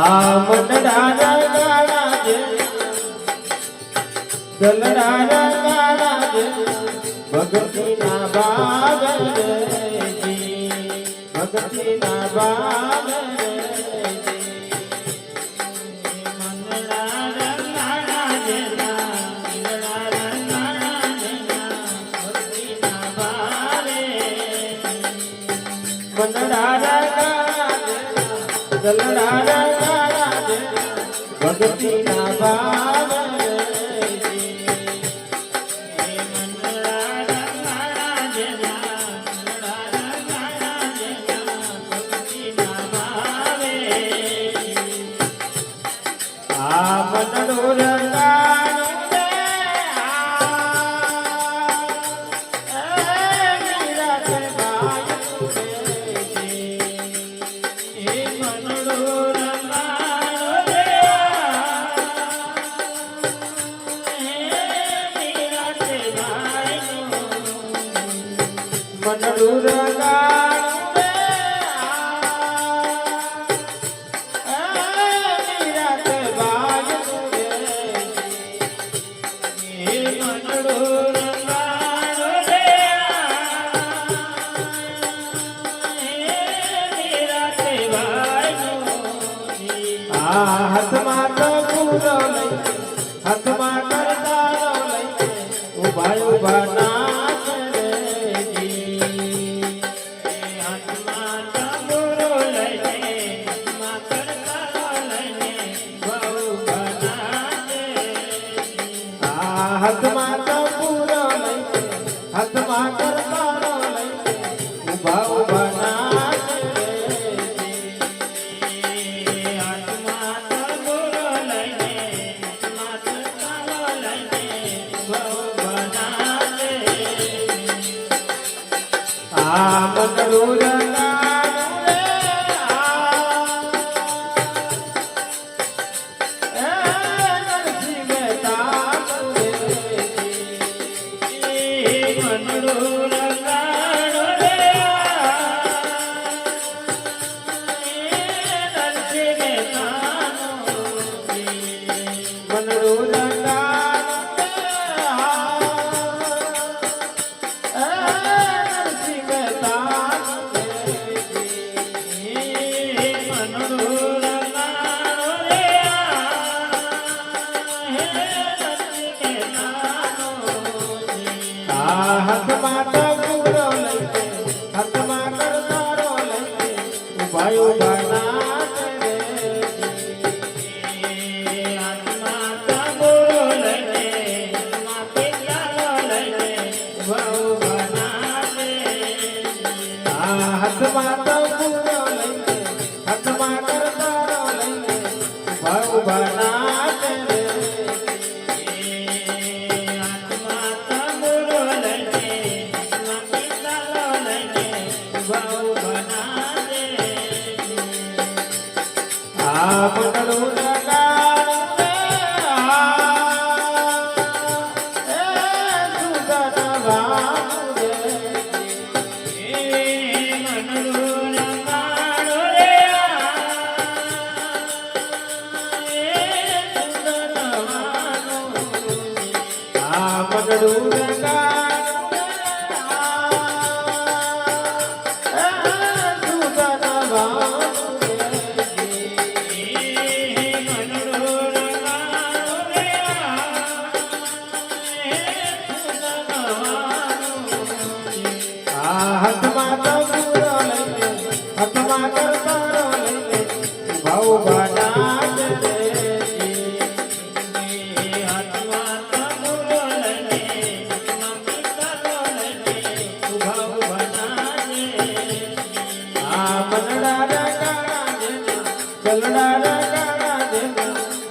આ મંડળા ગાળા જે દલડા ગાળા જે ભગતીના બાગ ભગતીના બાગ ભગતી ના ભાવ આ મનડો હાથમાં પૂરો લઈ હાથમાં કરતારો લઈ ઉભા ઉભા નાચ હાથમાં પૂરો લઈ હાથમાં કરતારો લઈને ઉભા નાચ હાથમાં પૂરો લઈ હાથમાં કરતારો લઈ ઉભા ઉભા નાચ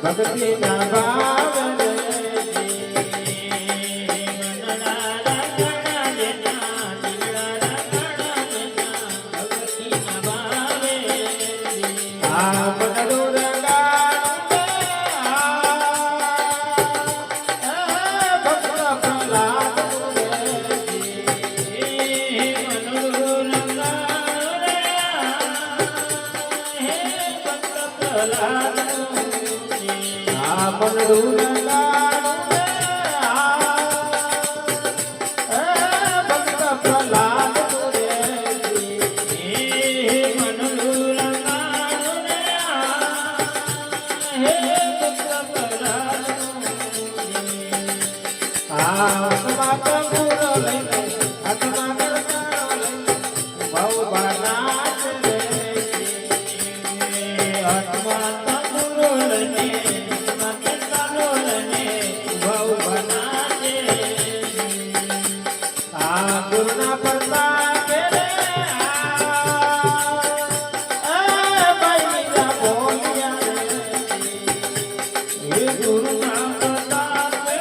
ભક્તિ ના ભાવ આ મનડું રંગાણું રે, ભક્ત પ્રહલાદ રે હાથમાં તંબુરો લઈને, હાથમાં ગરબાનો લઈને, બહુ બનાચ રે હાથમાં તંબુરો લઈને, હાથમાં તાલો લઈને, બહુ બનાવે. આ ગુરુના પ્રતાપે રે ભાઈના બોલ્યા રે, એ ગુરુના પ્રતાપે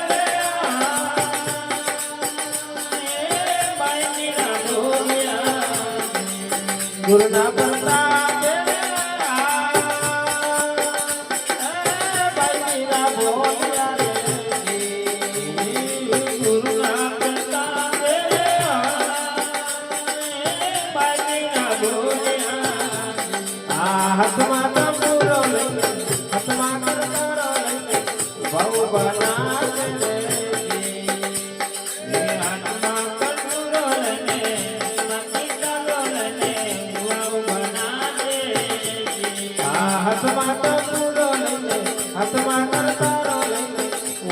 એ બાઈના બોલ્યા. ગુરુના પ્રતાપે રે ભાઈના બોલ્યા રે ગુરુના પ્રતાપે બાઈના બોલ્યા. આ હાથમાં તંબુરો લઈને, હાથમાં ગરબાનો લઈને, બહુ બનાચ રે એ હાથમાં તંબુરો લઈને, હાથમાં તાલો લઈને, બહુ બનાવે. આ હાથમાં તંબુરો લઈને, હાથમાં ગરબાનો લઈને,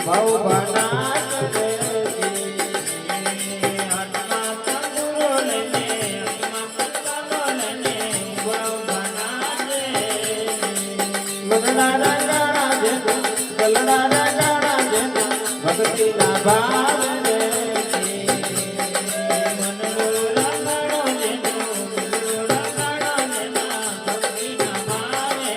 બહુ બનાચ રે હાથમાં તંબુરો લઈને, હાથમાં તાલો લઈને, બહુ બનાવે. મનડા રંગાણા જેના, ગલડા રંગાણા જેના, ભક્તિના ભાવ રે મનનો રંગણો જેનો, મનનો રંગણો જેના, ભક્તિના ભાવે.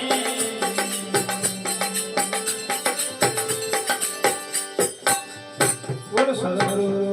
બોલ સદગુરુ